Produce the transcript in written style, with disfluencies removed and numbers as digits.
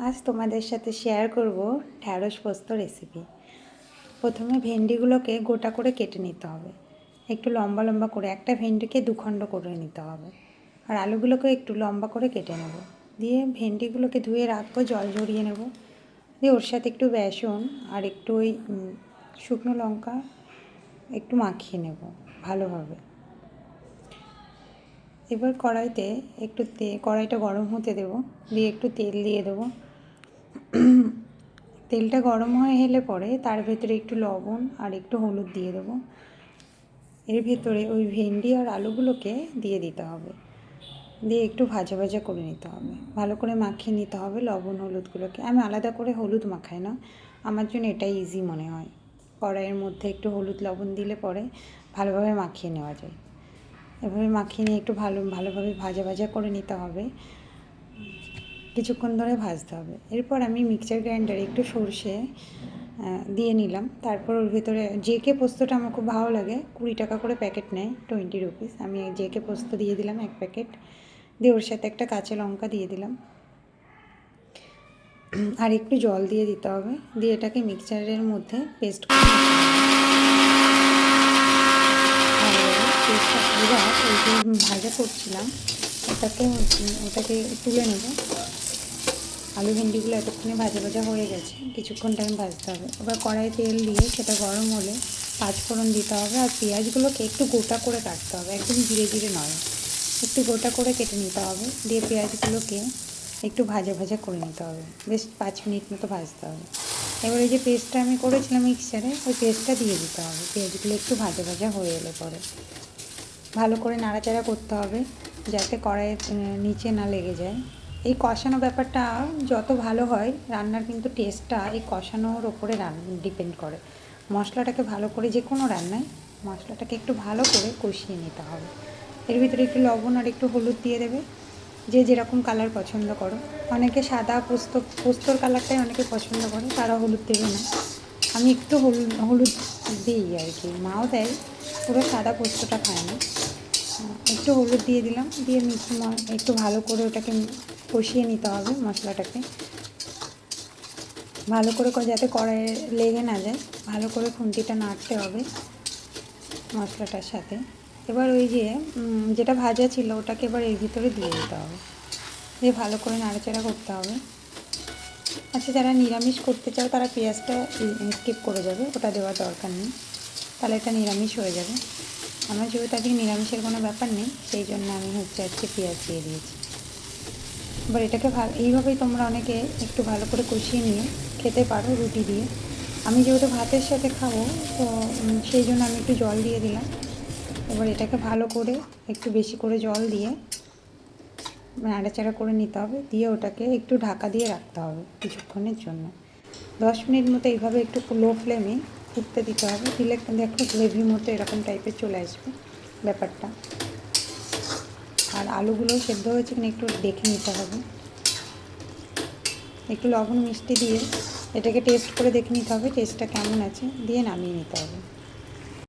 আজ তোমাদের সাথে শেয়ার করব ঢ্যাঁড়স পোস্ত রেসিপি। প্রথমে ভেন্ডিগুলোকে গোটা করে কেটে নিতে হবে, একটু লম্বা লম্বা করে, একটা ভেন্ডিকে দুখণ্ড করে নিতে হবে। আর আলুগুলোকে একটু লম্বা করে কেটে নেব, দিয়ে ভেন্ডিগুলোকে ধুয়ে রাখবো, জল ঝরিয়ে নেব। দিয়ে ওর সাথে একটু বেসন আর একটু ওই শুকনো লঙ্কা একটু মাখিয়ে নেব ভালোভাবে। এবার কড়াইতে একটু কড়াইটা গরম হতে দেব, দিয়ে একটু তেল দিয়ে দেবো। তেলটা গরম হয়ে এলে পরে তার ভেতরে একটু লবণ আর একটু হলুদ দিয়ে দেবো। এর ভেতরে ওই ভেন্ডি আর আলুগুলোকে দিয়ে দিতে হবে, দিয়ে একটু ভাজা ভাজা করে নিতে হবে, ভালো করে মাখিয়ে নিতে হবে লবণ হলুদগুলোকে। আমি আলাদা করে হলুদ মাখাই না, আমার জন্য এটাই ইজি মনে হয়। কড়াইয়ের মধ্যে একটু হলুদ লবণ দিলে পরে ভালোভাবে মাখিয়ে নেওয়া যায়। এভাবে মাখিয়ে নিয়ে একটু ভালোভাবে ভাজা ভাজা করে নিতে হবে, কিছুক্ষণ ধরে ভাজতে হবে। এরপর আমি মিক্সচার গ্রাইন্ডারে একটু সরষে দিয়ে নিলাম। তারপর ওর ভিতরে জেকে পোস্তটা আমার খুব ভালো লাগে, 20 টাকা করে প্যাকেট নেয়, 20 রুপিস। আমি জেকে পোস্ত দিয়ে দিলাম 1 প্যাকেট, দিয়ে ওর সাথে একটা কাঁচা লঙ্কা দিয়ে দিলাম, আর একটু জল দিয়ে দিতে হবে। দিয়ে এটাকে মিক্সচারের মধ্যে পেস্ট করে ভাজা করছিলাম ওটাকে তুলে নেব। আলু ভেন্ডিগুলো এতক্ষণে ভাজা ভাজা হয়ে গেছে, কিছুক্ষণ টাইম ভাজতে হবে। এবার কড়াই তেল দিয়ে সেটা গরম হলে পাঁচফোড়ন দিতে হবে, আর পেঁয়াজগুলোকে একটু গোটা করে কাটতে হবে, একদম ধীরে ধীরে নয়, একটু গোটা করে কেটে নিতে হবে। দিয়ে পেঁয়াজগুলোকে একটু ভাজা ভাজা করে নিতে হবে, বেশ 5 মিনিট মতো ভাজতে হবে। এবার এই যে পেস্টটা আমি করেছিলাম মিক্সচারে, ওই পেস্টটা দিয়ে দিতে হবে। পেঁয়াজগুলো একটু ভাজা ভাজা হয়ে এলে পরে ভালো করে নাড়াচাড়া করতে হবে, যাতে কড়াইয়ের নিচে না লেগে যায়। এই কষানো ব্যাপারটা যত ভালো হয় রান্নার, কিন্তু টেস্টটা এই কষানোর ওপরে ডিপেন্ড করে। মশলাটাকে ভালো করে, যে কোনো রান্নায় মশলাটাকে একটু ভালো করে কষিয়ে নিতে হবে। এর ভিতরে একটু লবণ আর একটু হলুদ দিয়ে দেবে, যে যেরকম কালার পছন্দ করো। অনেকে সাদা পোস্তর কালারটাই অনেকে পছন্দ করে, তারা হলুদ দেবে না। আমি একটু হলুদ দিই আর কি, মাও দেয়, পুরো সাদা পোস্তটা খায় না। একটু হলুদ দিয়ে দিলাম, দিয়ে একটু ভালো করে ওটাকে কষিয়ে নিতে হবে মশলাটাকে ভালো করে, যাতে কড়াইয়ে লেগে না যায়। ভালো করে খুন্তিটা নাড়তে হবে মশলাটার সাথে। এবার ওই যেটা ভাজা ছিল ওটাকে এবার এর ভিতরে দিয়ে দিতে হবে, দিয়ে ভালো করে নাড়াচাড়া করতে হবে। আচ্ছা, যারা নিরামিষ করতে চাও তারা পেঁয়াজটা স্কিপ করে যাবে, ওটা দেওয়ার দরকার নেই, তাহলে এটা নিরামিষ হয়ে যাবে। আমার যেহেতু আজকে নিরামিষের কোনো ব্যাপার নেই, সেই জন্য আমি আজকে পেঁয়াজ দিয়ে দিয়েছি। এবার এটাকে এইভাবেই তোমরা অনেকে একটু ভালো করে কষিয়ে নিয়ে খেতে পারো রুটি দিয়ে। আমি যেহেতু ভাতের সাথে খাবো, তো সেই জন্য আমি একটু জল দিয়ে দিলাম। এবার এটাকে ভালো করে একটু বেশি করে জল দিয়ে নাড়াচাড়া করে নিতে হবে, দিয়ে ওটাকে একটু ঢাকা দিয়ে রাখতে হবে কিছুক্ষণের জন্য। 10 মিনিট মতো এইভাবে একটু লো ফ্লেমে ফুটতে দিতে হবে, দিলে দেখো গ্রেভি মতো এরকম টাইপের চলে আসবে ব্যাপারটা। আর আলুগুলো সেদ্ধ হয়েছে কিনা একটু দেখে নিতে হবে, একটু লবণ মিষ্টি দিয়ে এটাকে টেস্ট করে দেখে নিতে হবে টেস্টটা কেমন আছে, দিয়ে নামিয়ে নিতে হবে।